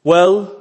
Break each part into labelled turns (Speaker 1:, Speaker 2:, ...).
Speaker 1: Well,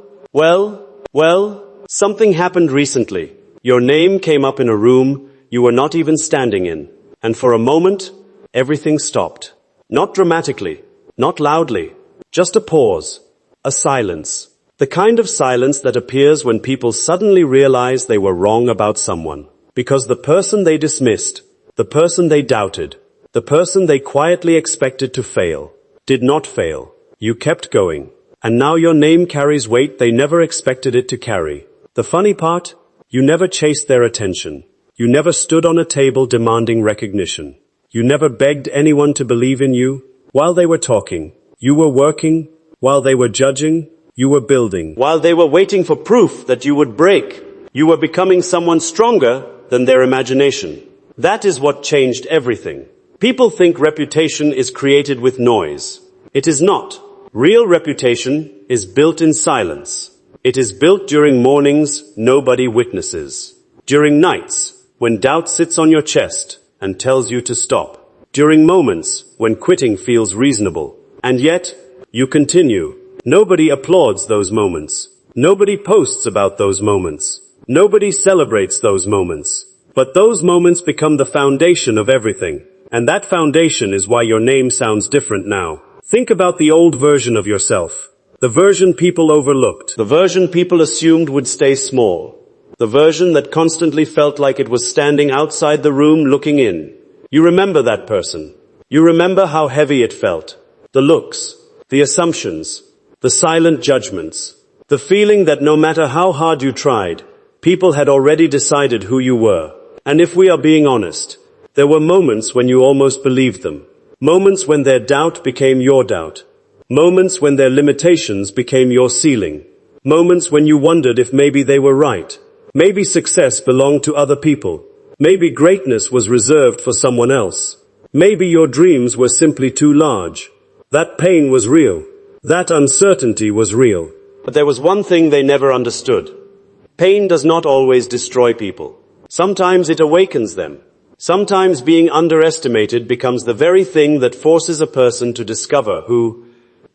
Speaker 1: something happened recently. Your name came up in a room you were not even standing in. And for a moment, everything stopped. Not dramatically, not loudly, just a pause, a silence. The kind of silence that appears when people suddenly realize they were wrong about someone. Because the person they dismissed, the person they doubted, the person they quietly expected to fail, did not fail. You kept going. And now your name carries weight they never expected it to carry. The funny part? You never chased their attention. You never stood on a table demanding recognition. You never begged anyone to believe in you. While they were talking, you were working. While they were judging, you were building. While they were waiting for proof that you would break, you were becoming someone stronger than their imagination. That is what changed everything. People think reputation is created with noise. It is not. Real reputation is built in silence. It is built during mornings nobody witnesses. During nights when doubt sits on your chest and tells you to stop. During moments when quitting feels reasonable. And yet, you continue. Nobody applauds those moments. Nobody posts about those moments. Nobody celebrates those moments. But those moments become the foundation of everything. And that foundation is why your name sounds different now. Think about the old version of yourself. The version people overlooked. The version people assumed would stay small. The version that constantly felt like it was standing outside the room looking in. You remember that person. You remember how heavy it felt. The looks, the assumptions, the silent judgments. The feeling that no matter how hard you tried, people had already decided who you were. And if we are being honest, there were moments when you almost believed them. Moments when their doubt became your doubt. Moments when their limitations became your ceiling. Moments when you wondered if maybe they were right. Maybe success belonged to other people. Maybe greatness was reserved for someone else. Maybe your dreams were simply too large. That pain was real. That uncertainty was real. But there was one thing they never understood. Pain does not always destroy people. Sometimes it awakens them. Sometimes being underestimated becomes the very thing that forces a person to discover who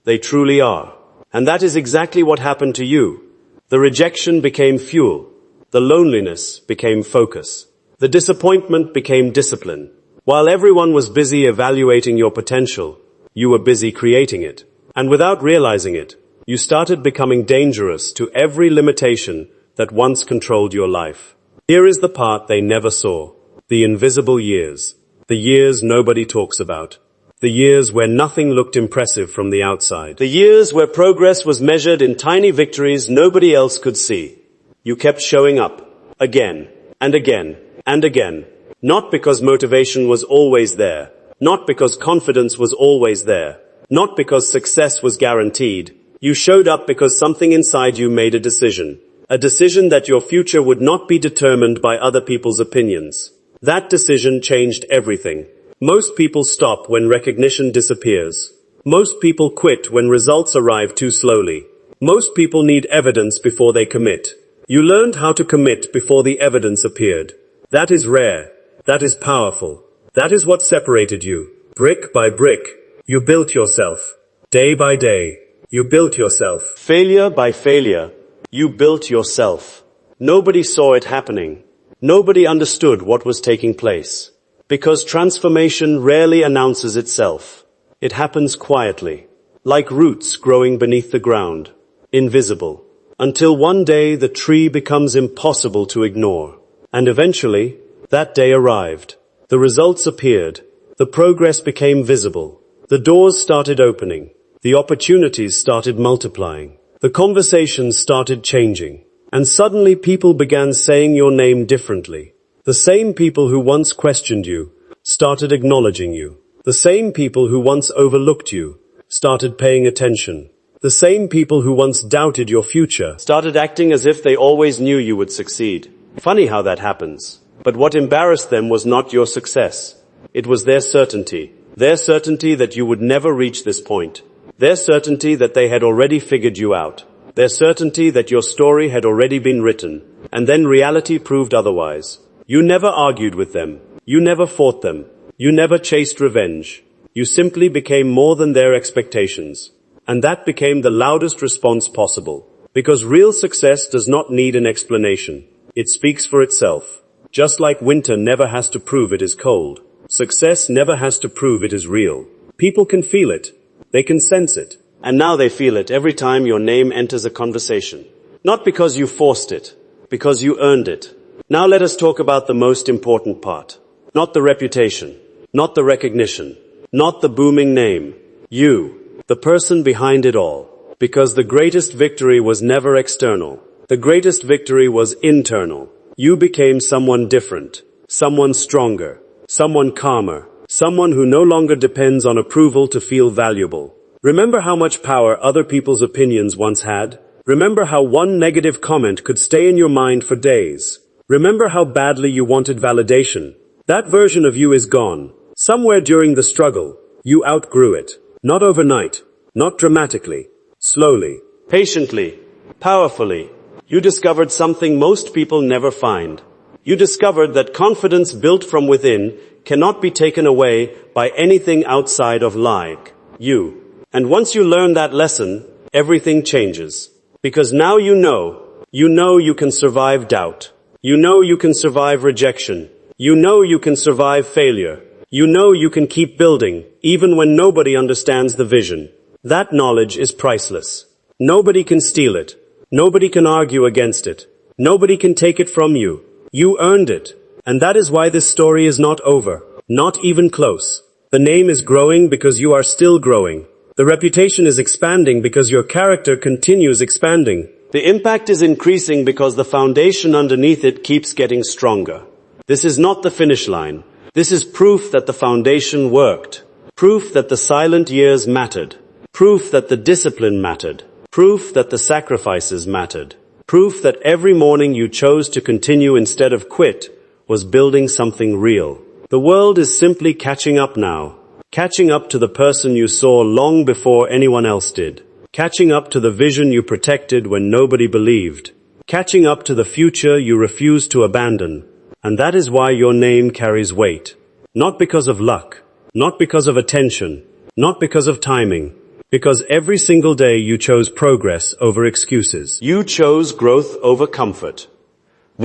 Speaker 1: they truly are. And that is exactly what happened to you. The rejection became fuel. The loneliness became focus. The disappointment became discipline. While everyone was busy evaluating your potential, you were busy creating it. And without realizing it, you started becoming dangerous to every limitation that once controlled your life. Here is the part they never saw. The invisible years. The years nobody talks about. The years where nothing looked impressive from the outside. The years where progress was measured in tiny victories nobody else could see. You kept showing up. Again, and again, and again. Not because motivation was always there. Not because confidence was always there. Not because success was guaranteed. You showed up because something inside you made a decision. A decision that your future would not be determined by other people's opinions. That decision changed everything. Most people stop when recognition disappears. Most people quit when results arrive too slowly. Most people need evidence before they commit. You learned how to commit before the evidence appeared. That is rare. That is powerful. That is what separated you. Brick by brick, you built yourself. Day by day, you built yourself. Failure by failure, you built yourself. Nobody saw it happening. Nobody understood what was taking place. Because transformation rarely announces itself. It happens quietly, like roots growing beneath the ground, invisible, until one day the tree becomes impossible to ignore. And eventually, that day arrived. The results appeared. The progress became visible. The doors started opening. The opportunities started multiplying. The conversations started changing. And suddenly people began saying your name differently. The same people who once questioned you started acknowledging you. The same people who once overlooked you started paying attention. The same people who once doubted your future started acting as if they always knew you would succeed. Funny how that happens. But what embarrassed them was not your success. It was their certainty. Their certainty that you would never reach this point. Their certainty that they had already figured you out. Their certainty that your story had already been written. And then reality proved otherwise. You never argued with them. You never fought them. You never chased revenge. You simply became more than their expectations. And that became the loudest response possible. Because real success does not need an explanation. It speaks for itself. Just like winter never has to prove it is cold, success never has to prove it is real. People can feel it. They can sense it. And now they feel it every time your name enters a conversation. Not because you forced it, because you earned it. Now let us talk about the most important part. Not the reputation, not the recognition, not the booming name. You, the person behind it all. Because the greatest victory was never external. The greatest victory was internal. You became someone different, someone stronger, someone calmer, someone who no longer depends on approval to feel valuable. Remember how much power other people's opinions once had? Remember how one negative comment could stay in your mind for days? Remember how badly you wanted validation? That version of you is gone. Somewhere during the struggle, you outgrew it. Not overnight, not dramatically, slowly, patiently, powerfully. You discovered something most people never find. You discovered that confidence built from within cannot be taken away by anything outside of like you. And once you learn that lesson, everything changes. Because now you know you can survive doubt. You know you can survive rejection. You know you can survive failure. You know you can keep building, even when nobody understands the vision. That knowledge is priceless. Nobody can steal it. Nobody can argue against it. Nobody can take it from you. You earned it. And that is why this story is not over. Not even close. The name is growing because you are still growing. The reputation is expanding because your character continues expanding. The impact is increasing because the foundation underneath it keeps getting stronger. This is not the finish line. This is proof that the foundation worked. Proof that the silent years mattered. Proof that the discipline mattered. Proof that the sacrifices mattered. Proof that every morning you chose to continue instead of quit was building something real. The world is simply catching up now. Catching up to the person you saw long before anyone else did. Catching up to the vision you protected when nobody believed. Catching up to the future you refused to abandon. And that is why your name carries weight. Not because of luck. Not because of attention. Not because of timing. Because every single day you chose progress over excuses. You chose growth over comfort.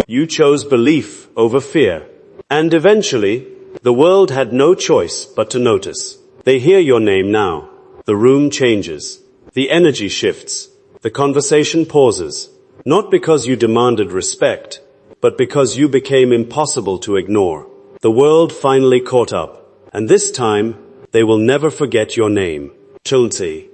Speaker 1: You chose belief over fear. And eventually, the world had no choice but to notice. They hear your name now. The room changes. The energy shifts. The conversation pauses. Not because you demanded respect, but because you became impossible to ignore. The world finally caught up. And this time, they will never forget your name. Chulti.